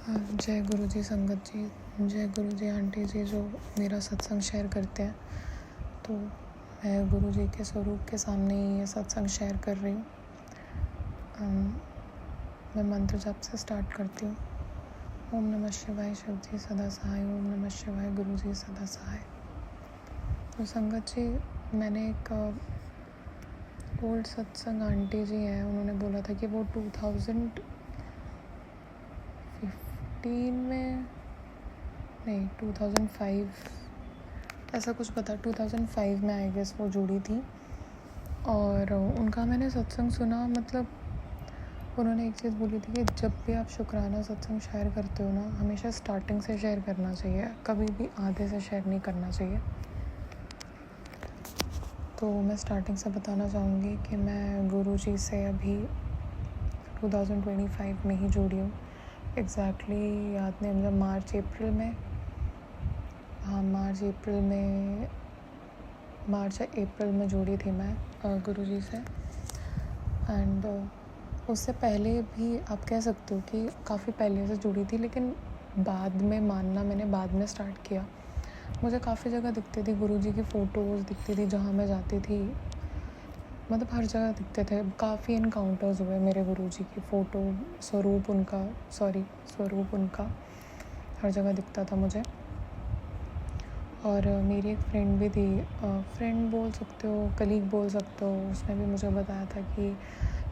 जय गुरु जी संगत जी, जय गुरु जी आंटी जी जो मेरा सत्संग शेयर करते हैं। तो मैं गुरु जी के स्वरूप के सामने ही ये सत्संग शेयर कर रही हूँ। मैं मंत्र जप से स्टार्ट करती हूँ। ओम नमः शिवाय शिव जी सदा सहाय, ओम नमः शिवाय गुरु जी सदा सहाय। तो संगत जी, मैंने एक ओल्ड सत्संग आंटी जी हैं, उन्होंने बोला था कि वो 2015 में नहीं 2005 ऐसा कुछ पता 2005 में आई गेस वो जुड़ी थी। और उनका मैंने सत्संग सुना, मतलब उन्होंने एक चीज़ बोली थी कि जब भी आप शुक्राना सत्संग शेयर करते हो ना, हमेशा स्टार्टिंग से शेयर करना चाहिए, कभी भी आधे से शेयर नहीं करना चाहिए। तो मैं स्टार्टिंग से बताना चाहूँगी कि मैं गुरु जी से अभी 2025 में ही जुड़ी हूँ। एग्जैक्टली याद नहीं, मतलब मार्च अप्रैल में जुड़ी थी मैं गुरु जी से। एंड उससे पहले भी आप कह सकते हो कि काफ़ी पहले से जुड़ी थी, लेकिन बाद में मानना मैंने बाद में स्टार्ट किया। मुझे काफ़ी जगह दिखती थी गुरु जी की फ़ोटोज़, दिखती थी जहाँ मैं जाती थी, मतलब हर जगह दिखते थे। काफ़ी इनकाउंटर्स हुए मेरे गुरु जी की फ़ोटो, स्वरूप उनका हर जगह दिखता था मुझे। और मेरी एक फ्रेंड भी थी, फ्रेंड बोल सकते हो, कलीग बोल सकते हो, उसने भी मुझे बताया था कि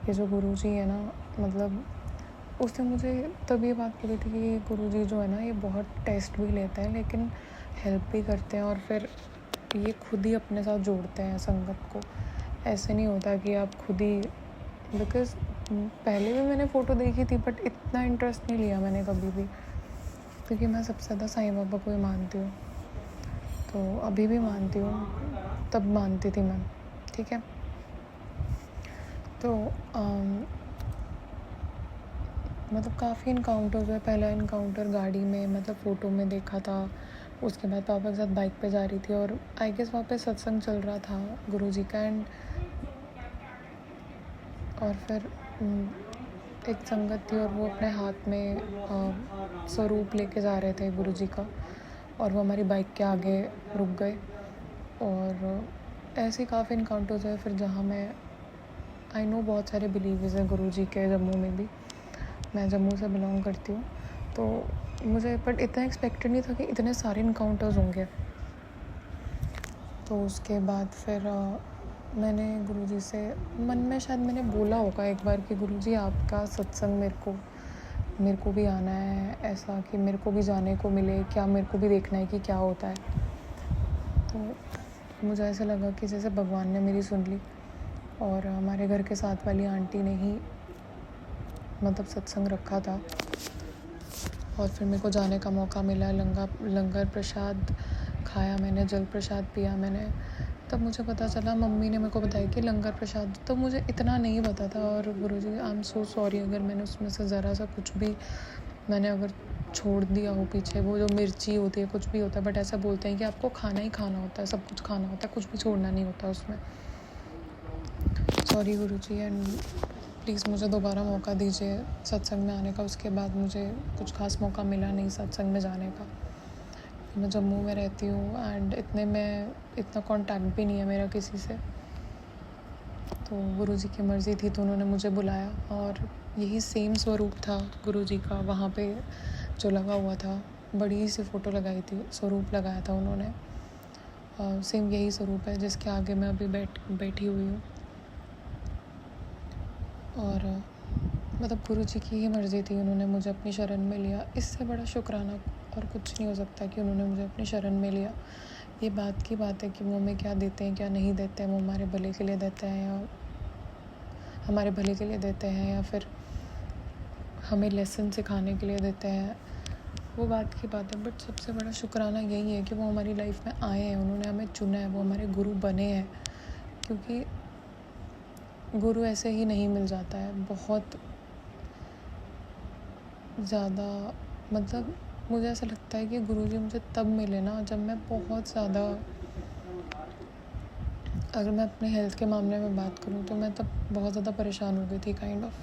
ये जो गुरुजी है ना, मतलब उसने मुझे तब ये बात बोली थी कि गुरुजी जो है ना, ये बहुत टेस्ट भी लेते हैं लेकिन हेल्प भी करते हैं, और फिर ये खुद ही अपने साथ जोड़ते हैं संगत को। ऐसे नहीं होता कि आप खुद ही, बिकॉज़ पहले भी मैंने फ़ोटो देखी थी बट इतना इंटरेस्ट नहीं लिया मैंने कभी भी, क्योंकि मैं सबसे ज़्यादा साईं बाबा को ही मानती हूँ। तो अभी भी मानती हूँ, तब मानती थी मैं, ठीक है। तो मतलब काफ़ी इनकाउंटर्स हुए। पहला इनकाउंटर गाड़ी में, मतलब फ़ोटो में देखा था। उसके बाद पापा के साथ बाइक पे जा रही थी और आई गेस वहाँ पे सत्संग चल रहा था गुरुजी का। एंड और फिर एक संगत थी और वो अपने हाथ में स्वरूप लेके जा रहे थे गुरुजी का, और वो हमारी बाइक के आगे रुक गए। और ऐसे काफ़ी इनकाउंटर्स हुए फिर, जहाँ मैं आई नो बहुत सारे बिलीवर्स हैं गुरुजी के जम्मू में भी, मैं जम्मू से बिलोंग करती हूँ। तो मुझे बट इतना एक्सपेक्टेड नहीं था कि इतने सारे इनकाउंटर्स होंगे। तो उसके बाद फिर मैंने गुरुजी से मन में शायद मैंने बोला होगा एक बार कि गुरुजी आपका सत्संग मेरे को भी आना है, ऐसा कि मेरे को भी जाने को मिले, क्या मेरे को भी देखना है कि क्या होता है। तो मुझे ऐसा लगा कि जैसे भगवान ने मेरी सुन ली, और हमारे घर के साथ वाली आंटी ने ही मतलब सत्संग रखा था, और फिर मेरे को जाने का मौका मिला। लंगर प्रसाद खाया मैंने, जल प्रसाद पिया मैंने। तब मुझे पता चला, मम्मी ने मेरे को बताया कि लंगर प्रसाद, तो मुझे इतना नहीं पता था। और गुरुजी, आई एम सो सॉरी अगर मैंने उसमें से ज़रा सा कुछ भी मैंने अगर छोड़ दिया हो पीछे, वो जो मिर्ची होती है, कुछ भी होता है, बट ऐसा बोलते हैं कि आपको खाना ही खाना होता है, सब कुछ खाना होता है, कुछ भी छोड़ना नहीं होता उसमें। सॉरी गुरुजी, एंड प्लीज़ मुझे दोबारा मौका दीजिए सत्संग में आने का। उसके बाद मुझे कुछ खास मौका मिला नहीं सत्संग में जाने का। मैं जम्मू में रहती हूँ एंड इतना कांटेक्ट भी नहीं है मेरा किसी से। तो गुरुजी की मर्ज़ी थी तो उन्होंने मुझे बुलाया, और यही सेम स्वरूप था गुरुजी का वहाँ पे जो लगा हुआ था। बड़ी सी फ़ोटो लगाई थी, स्वरूप लगाया था उन्होंने। सेम यही स्वरूप है जिसके आगे मैं अभी बैठी हुई हूँ। और मतलब गुरुजी की ही मर्ज़ी थी, उन्होंने मुझे अपनी शरण में लिया। इससे बड़ा शुक्राना और कुछ नहीं हो सकता कि उन्होंने मुझे अपनी शरण में लिया। ये बात की बात है कि वो हमें क्या देते हैं क्या नहीं देते हैं, वो हमारे भले के लिए देते हैं या फिर हमें लेसन सिखाने के लिए देते हैं, वो बात की बात है। बट सबसे बड़ा शुक्राना यही है कि वो हमारी लाइफ में आए हैं, उन्होंने हमें चुना है, वो हमारे गुरु बने हैं। क्योंकि गुरु ऐसे ही नहीं मिल जाता है, बहुत ज़्यादा, मतलब मुझे ऐसा लगता है कि गुरुजी मुझे तब मिले ना जब मैं बहुत ज़्यादा, अगर मैं अपने हेल्थ के मामले में बात करूँ तो मैं तब बहुत ज़्यादा परेशान हो गई थी काइंड ऑफ,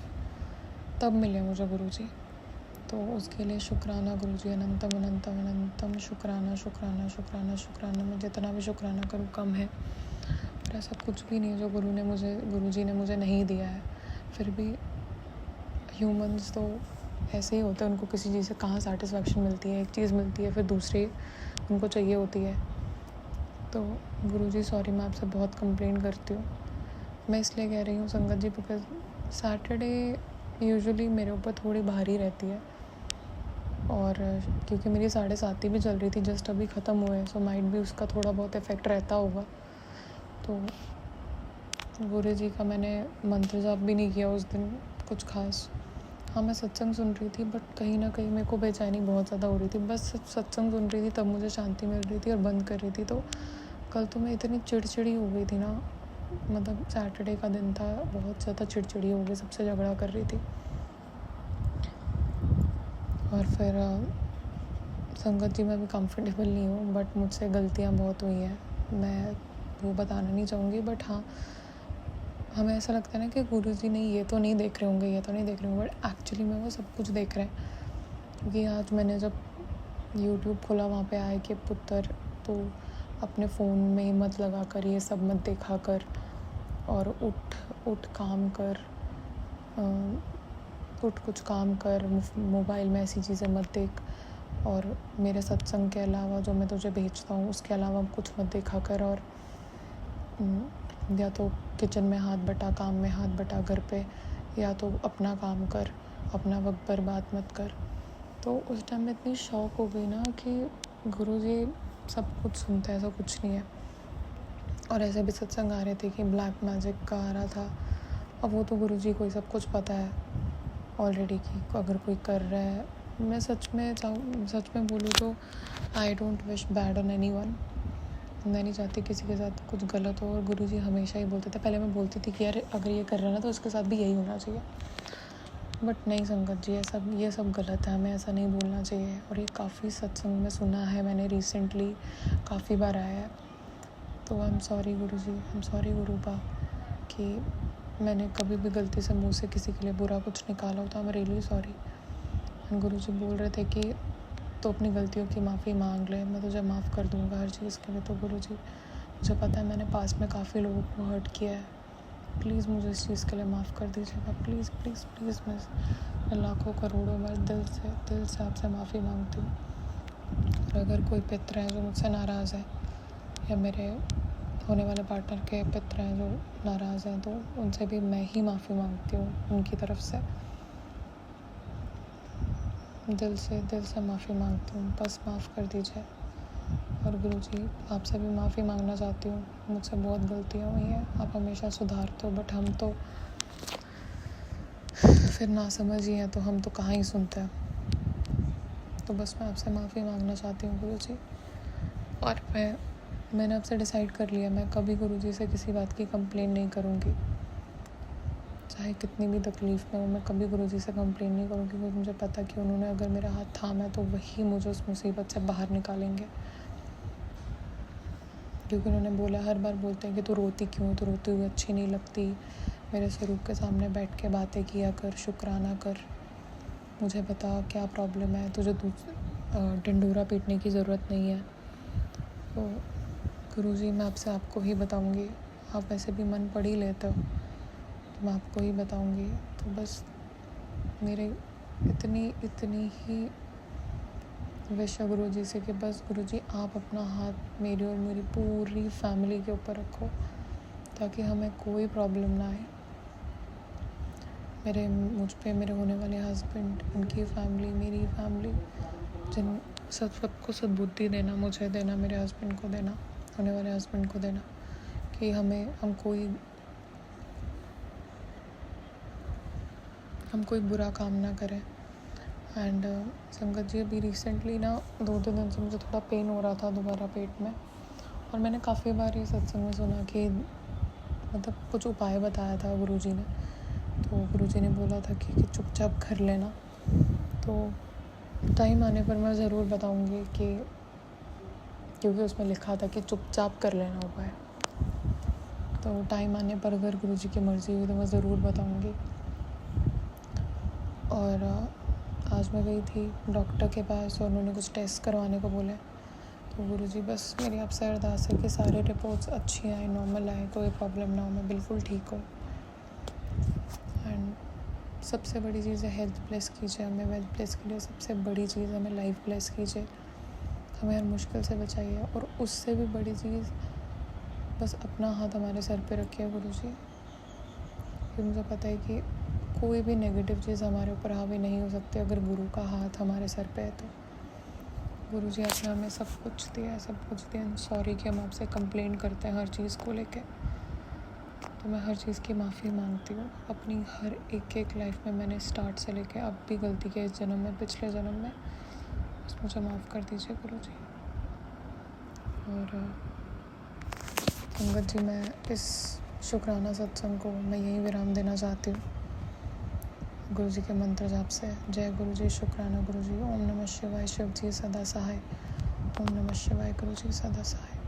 तब मिले मुझे गुरुजी। तो उसके लिए शुक्राना गुरुजी, अनंतम अनंतम अनंतम शुक्राना शुक्राना शुक्राना शुक्राना। मैं जितना भी शुक्राना करूँ कम है, और ऐसा कुछ भी नहीं है जो गुरुजी ने मुझे नहीं दिया है। फिर भी ह्यूमंस तो ऐसे ही होते हैं, उनको किसी चीज़ से कहाँ सेटिस्फेक्शन मिलती है, एक चीज़ मिलती है फिर दूसरी उनको चाहिए होती है। तो गुरुजी सॉरी, मैं आपसे बहुत कंप्लेंट करती हूँ। मैं इसलिए कह रही हूँ संगत जी बिकॉज सैटरडे यूजुअली मेरे ऊपर थोड़ी भारी रहती है, और क्योंकि मेरी 7:30 भी चल रही थी, जस्ट अभी ख़त्म हुए, सो माइट भी उसका थोड़ा बहुत इफ़ेक्ट रहता होगा। तो गुरु जी का मैंने मंत्र जाप भी नहीं किया उस दिन कुछ खास। हाँ, मैं सत्संग सुन रही थी, बट कहीं ना कहीं मेरे को बेचैनी बहुत ज़्यादा हो रही थी। बस सत्संग सुन रही थी तब मुझे शांति मिल रही थी, और बंद कर रही थी। तो कल तो मैं इतनी चिड़चिड़ी हो गई थी ना, मतलब सैटरडे का दिन था, बहुत ज़्यादा चिड़चिड़ी हो गई, सबसे झगड़ा कर रही थी। और फिर संगत जी मैं भी कंफर्टेबल नहीं हूँ, बट मुझसे गलतियाँ बहुत हुई हैं, मैं वो बताना नहीं चाहूँगी। बट हाँ, हमें ऐसा लगता है ना कि गुरुजी ने ये तो नहीं देख रहे होंगे, ये तो नहीं देख रहे होंगे, बट एक्चुअली में वो सब कुछ देख रहे हैं। क्योंकि आज मैंने जब यूट्यूब खोला, वहाँ पे आए कि पुत्र तो अपने फ़ोन में हिम्मत लगा कर ये सब मत देखा कर, और उठ काम कर, उठ कुछ काम कर, मोबाइल में ऐसी चीज़ें मत देख, और मेरे सत्संग के अलावा जो मैं तुझे भेजता हूँ उसके अलावा कुछ मत देखा कर, और या तो किचन में हाथ बटा, काम में हाथ बटा घर पे, या तो अपना काम कर, अपना वक्त बर्बाद मत कर। तो उस टाइम में इतनी शौक हो गई ना कि गुरुजी सब कुछ सुनते हैं, ऐसा कुछ नहीं है। और ऐसे भी सत्संग आ रहे थे कि ब्लैक मैजिक का आ रहा था। अब वो तो गुरुजी को ही सब कुछ पता है ऑलरेडी कि अगर कोई कर रहा है। मैं सच में बोलूँ तो I don't wish bad on anyone. मैं नहीं चाहती किसी के साथ कुछ गलत हो, और गुरुजी हमेशा ही बोलते थे। पहले मैं बोलती थी कि यार अगर ये कर रहा है ना तो उसके साथ भी यही होना चाहिए, बट नहीं संगत जी, ये सब गलत है, हमें ऐसा नहीं बोलना चाहिए। और ये काफ़ी सत्संग में सुना है मैंने, रिसेंटली काफ़ी बार आया है। तो I am sorry Guruji, I am sorry गुरुबा कि मैंने कभी भी गलती से मुंह से किसी के लिए बुरा कुछ निकाला हो, तो आई एम रियली सॉरी। गुरुजी बोल रहे थे कि तो अपनी गलतियों की माफ़ी मांग ले, मैं तुझे माफ़ कर दूंगा हर चीज़ के लिए। तो गुरुजी मुझे पता है मैंने पास में काफ़ी लोगों को हर्ट किया है, प्लीज़ मुझे इस चीज़ के लिए माफ़ कर दीजिएगा, प्लीज़ प्लीज़ प्लीज़। मैं लाखों करोड़ों बार दिल से आपसे माफ़ी मांगती हूँ। और अगर कोई पितर है जो मुझसे नाराज़ है, या मेरे होने वाले पार्टनर के पितर हैं जो नाराज़ हैं, तो उनसे भी मैं ही माफ़ी मांगती हूँ, उनकी तरफ से दिल से माफ़ी मांगती हूँ, बस माफ़ कर दीजिए। और गुरुजी आपसे भी माफ़ी मांगना चाहती हूँ, मुझसे बहुत गलतियाँ हुई हैं, आप हमेशा सुधारते हो, बट हम तो फिर ना समझ ही हैं, तो हम तो कहाँ ही सुनते हैं। तो बस मैं आपसे माफ़ी मांगना चाहती हूँ गुरुजी। और मैंने आपसे डिसाइड कर लिया, मैं कभी गुरुजी से किसी बात की कंप्लेन नहीं करूँगी, चाहे कितनी भी तकलीफ़ में हो। मैं कभी गुरुजी से कंप्लेन नहीं करूँगी, क्योंकि मुझे पता कि उन्होंने अगर मेरा हाथ थामा है तो वही मुझे उस मुसीबत से बाहर निकालेंगे। क्योंकि उन्होंने बोला, हर बार बोलते हैं कि तू रोती क्यों, तू रोती हुई अच्छी नहीं लगती, मेरे स्वरूप के सामने बैठ के बातें किया कर, शुक्राना कर, मुझे बता क्या प्रॉब्लम है, तुझे ढिंढोरा पीटने की ज़रूरत नहीं है। तो गुरुजी मैं आपको ही बताऊँगी, आप वैसे भी मन पढ़ ही लेते हो, तो मैं आपको ही बताऊँगी। तो बस मेरे इतनी ही विश है गुरुजी से कि बस गुरुजी आप अपना हाथ मेरी और मेरी पूरी फैमिली के ऊपर रखो, ताकि हमें कोई प्रॉब्लम ना आए। मुझ पे मेरे होने वाले हस्बैंड, उनकी फैमिली, मेरी फैमिली, सबको सद्बुद्धि देना, मुझे देना, मेरे हस्बैंड को देना, होने वाले हस्बैंड को देना, कि हम कोई बुरा काम ना करें। एंड संगत जी अभी रिसेंटली ना 2 दिन से मुझे थोड़ा पेन हो रहा था दोबारा पेट में, और मैंने काफ़ी बार ये सत्संग में सुना कि मतलब कुछ उपाय बताया था गुरुजी ने। तो गुरुजी ने बोला था कि चुपचाप कर लेना। तो टाइम आने पर मैं ज़रूर बताऊंगी, कि क्योंकि उसमें लिखा था कि चुपचाप कर लेना उपाय। तो टाइम आने पर अगर गुरुजी की मर्ज़ी हुई तो मैं ज़रूर बताऊंगी। और आज मैं गई थी डॉक्टर के पास और उन्होंने कुछ टेस्ट करवाने को बोला। तो गुरुजी बस मेरी आपसे अरदास है कि सारे रिपोर्ट्स अच्छी आए, नॉर्मल आए, कोई प्रॉब्लम ना हो, मैं बिल्कुल ठीक हूँ। एंड सबसे बड़ी चीज़ है हेल्थ ब्लेस कीजिए हमें, वेल्थ ब्लेस कीजिए, सबसे बड़ी चीज़ हमें लाइफ ब्लेस कीजिए, हमें हर मुश्किल से बचाइए। और उससे भी बड़ी चीज़ बस अपना हाथ हमारे सर पे रखिए गुरुजी, क्योंकि मुझे पता है कि कोई भी नेगेटिव चीज़ हमारे ऊपर हावी नहीं हो सकती अगर गुरु का हाथ हमारे सर पे है। तो गुरुजी आपने हमें सब कुछ दिया, सब कुछ दिया। सॉरी कि हम आपसे कंप्लेंट करते हैं हर चीज़ को लेके, तो मैं हर चीज़ की माफ़ी मांगती हूँ। अपनी हर एक लाइफ में मैंने स्टार्ट से लेके अब भी गलती की, इस जन्म में, पिछले जन्म में, बस मुझे माफ़ कर दीजिए गुरुजी। और अंगद जी, मैं इस शुक्राना सत्संग को मैं यहीं विराम देना चाहती हूँ गुरुजी के मंत्र जाप से। जय गुरुजी, शुक्राना गुरुजी, ओम नमः शिवाय, शिव जी सदा सहाय, ओम नमः शिवाय, गुरुजी सदा सहाय।